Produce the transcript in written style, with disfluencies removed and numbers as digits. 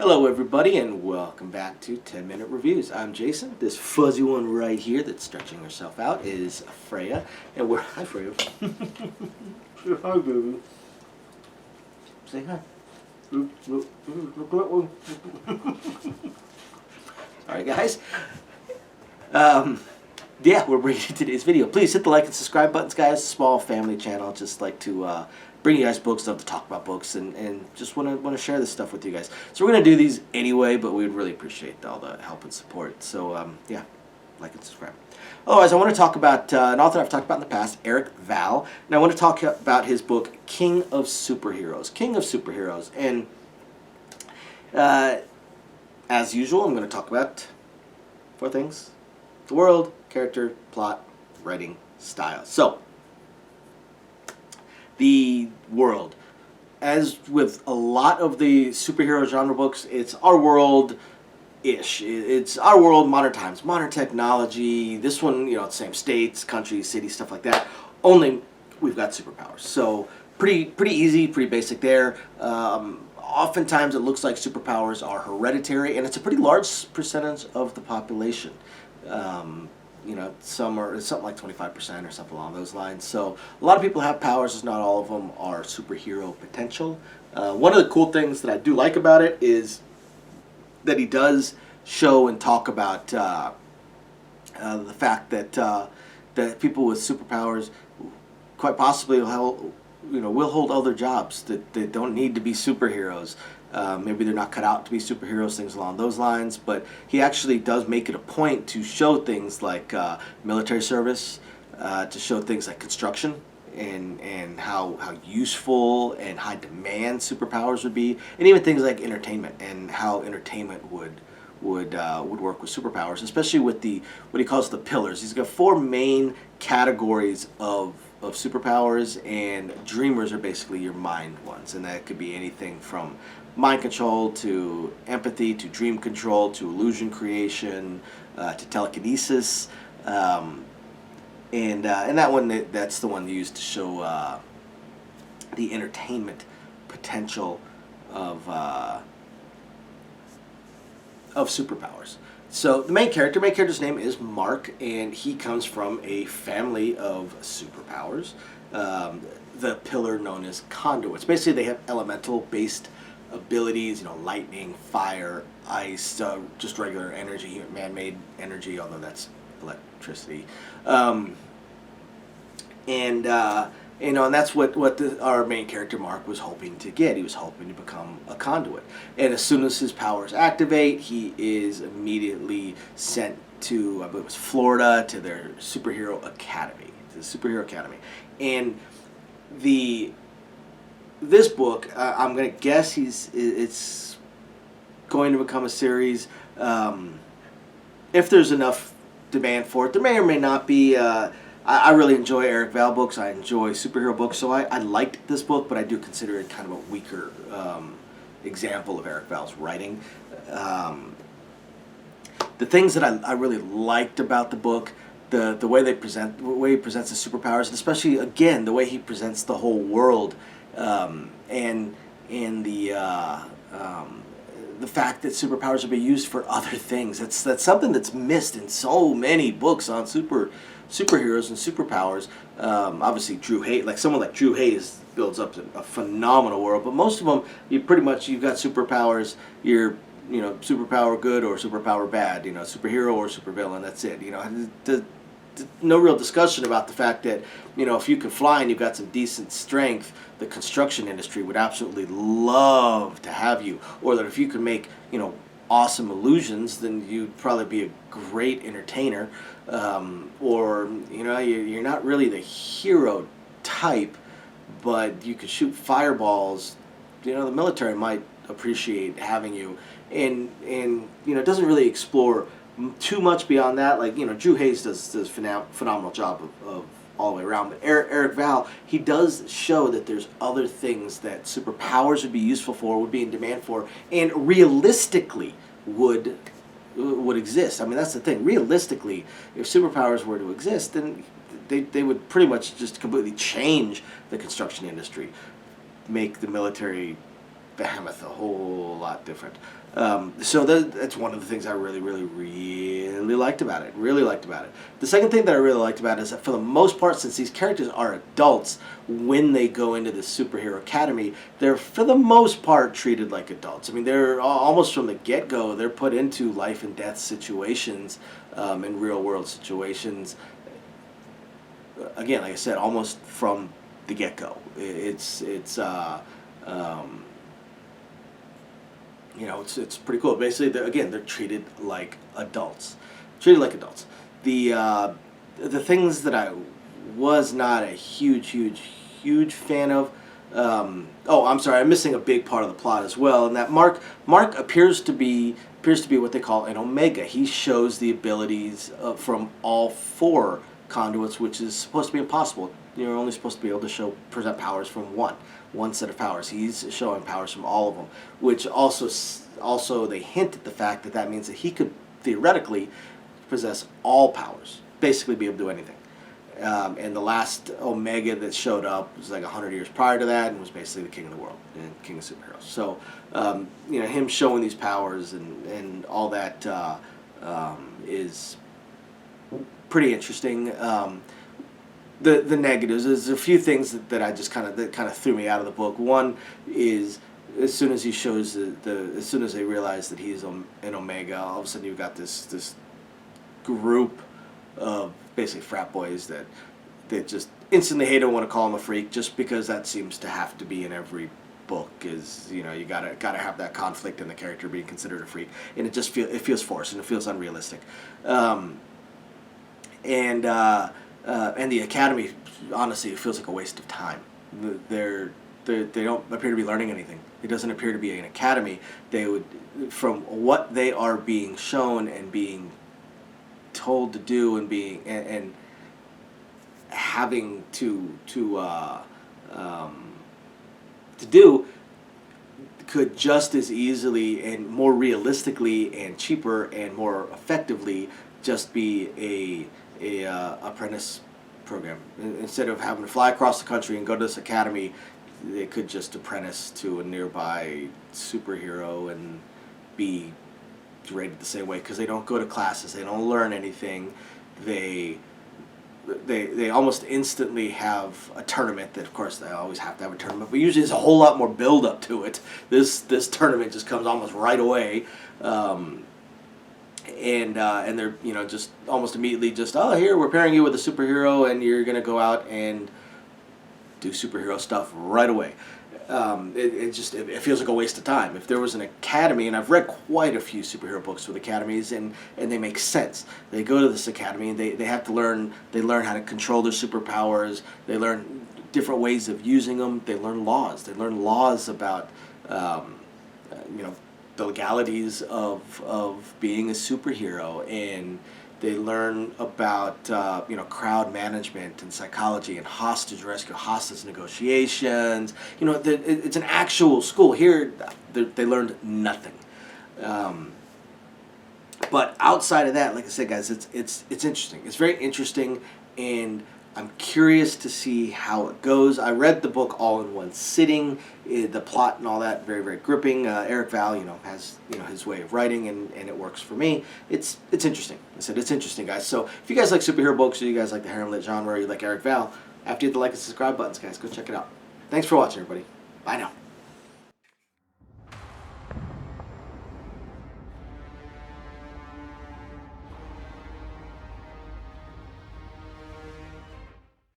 Hello everybody and welcome back to 10 Minute Reviews. I'm Jason. This fuzzy one right here that's stretching herself out is Freya. And we're... Hi Freya. Say hi baby. Say hi. Look at that one. Alright guys. Yeah, we're bringing you today's video. Please hit the like and subscribe buttons, guys. Small family channel. Just like to bring you guys books, love to talk about books, and just want to share this stuff with you guys. So we're going to do these anyway, but we would really appreciate all the help and support. So, yeah, like and subscribe. Otherwise, I want to talk about an author I've talked about in the past, Eric Vall. And I want to talk about his book, King of Superheroes. King of Superheroes. And as usual, I'm going to talk about 4 things. The world, character, plot, writing, style. So, the world. As with a lot of the superhero genre books, it's our world-ish. It's our world, modern times, modern technology. This one, you know, same states, countries, cities, stuff like that. Only we've got superpowers. So pretty easy, pretty basic there. Oftentimes it looks like superpowers are hereditary, and it's a pretty large percentage of the population. You know, some are something like 25% or something along those lines. So a lot of people have powers, just not all of them are superhero potential. One of the cool things that I do like about it is that he does show and talk about the fact that that people with superpowers quite possibly will hold other jobs that don't need to be superheroes. Maybe they're not cut out to be superheroes, things along those lines, but he actually does make it a point to show things like military service, to show things like construction, and how useful and high demand superpowers would be, and even things like entertainment and how entertainment would work with superpowers, especially with what he calls the pillars. He's got 4 main categories of superpowers, and dreamers are basically your mind ones, and that could be anything from mind control to empathy to dream control to illusion creation to telekinesis, and that one, that's the one used to show the entertainment potential of superpowers. So the main character's name is Mark, and he comes from a family of superpowers. The pillar known as conduits. Basically, they have elemental-based abilities, you know, lightning, fire, ice, just regular energy, man-made energy, although that's electricity. And that's what our main character Mark was hoping to get. He was hoping to become a conduit. And as soon as his powers activate, he is immediately sent to, I believe it was Florida, to their superhero academy, And this book, I'm going to guess it's going to become a series. If there's enough demand for it, there may or may not be. I really enjoy Eric Vall books. I enjoy superhero books, so I liked this book, but I do consider it kind of a weaker example of Eric Vall's writing. The things that I really liked about the book, the way he presents the superpowers, and especially again the way he presents the whole world, and the fact that superpowers will be used for other things. That's something that's missed in so many books on superheroes and superpowers. Obviously, someone like Drew Hayes builds up a phenomenal world, but most of them, you've got superpowers. You're superpower good or superpower bad. Superhero or supervillain. That's it. No real discussion about the fact that, if you can fly and you've got some decent strength, the construction industry would absolutely love to have you. Or that if you can make, awesome illusions, then you'd probably be a great entertainer. Or, you're not really the hero type, but you could shoot fireballs. The military might appreciate having you. And it doesn't really explore too much beyond that. Drew Hayes does a phenomenal job of all the way around, but Eric Vall, he does show that there's other things that superpowers would be useful for, would be in demand for, and realistically would exist. I mean, that's the thing. Realistically, if superpowers were to exist, then they would pretty much just completely change the construction industry, make the military behemoth a whole lot different. So that's one of the things I really, really, really liked about it. Really liked about it. The second thing that I really liked about it is that for the most part, since these characters are adults, when they go into the superhero academy, they're for the most part treated like adults. I mean, they're almost from the get-go, they're put into life and death situations, in real world situations. Again, like I said, almost from the get-go. Um, it's pretty cool. Basically, they're treated like adults. Treated like adults. The things that I was not a huge fan of. Oh, I'm sorry. I'm missing a big part of the plot as well. And that Mark appears to be what they call an Omega. He shows the abilities from all four conduits, which is supposed to be impossible. You're only supposed to be able to present powers from one set of powers. He's showing powers from all of them, which also they hint at the fact that means that he could theoretically possess all powers, basically be able to do anything. And the last Omega that showed up was like 100 years prior to that, and was basically the king of the world and king of superheroes. So, him showing these powers and all that is pretty interesting. The negatives, there's a few things that I just kind of threw me out of the book. One is, as soon as he shows as soon as they realize that he's an Omega, all of a sudden you've got this group of basically frat boys that just instantly hate him, want to call him a freak, just because that seems to have to be in every book. Is you gotta have that conflict in the character being considered a freak, and it feels forced and it feels unrealistic. And the academy, honestly, it feels like a waste of time. They don't appear to be learning anything. It doesn't appear to be an academy. They would, from what they are being shown and being told to do and having to do, could just as easily and more realistically and cheaper and more effectively just be a apprentice program. Instead of having to fly across the country and go to this academy, they could just apprentice to a nearby superhero and be rated the same way, because they don't go to classes, they don't learn anything. They almost instantly have a tournament that, of course, they always have to have a tournament, but usually there's a whole lot more build up to it. This tournament just comes almost right away. And they're just almost immediately just, oh, here, we're pairing you with a superhero and you're gonna go out and do superhero stuff right away. It feels like a waste of time. If there was an academy, and I've read quite a few superhero books with academies, and they make sense. They go to this academy and they have to learn. They learn how to control their superpowers. They learn different ways of using them. They learn laws. They learn laws about the legalities of being a superhero, and they learn about crowd management and psychology and hostage rescue, hostage negotiations. It's an actual school. Here, they learned nothing. But outside of that, like I said, guys, it's interesting. It's very interesting, and I'm curious to see how it goes. I read the book all in one sitting. The plot and all that, very, very gripping. Eric Vall, has his way of writing, and it works for me. It's interesting. I said it's interesting, guys. So if you guys like superhero books, or you guys like the harem lit genre, or you like Eric Vall, after you hit the like and subscribe buttons, guys, go check it out. Thanks for watching, everybody. Bye now.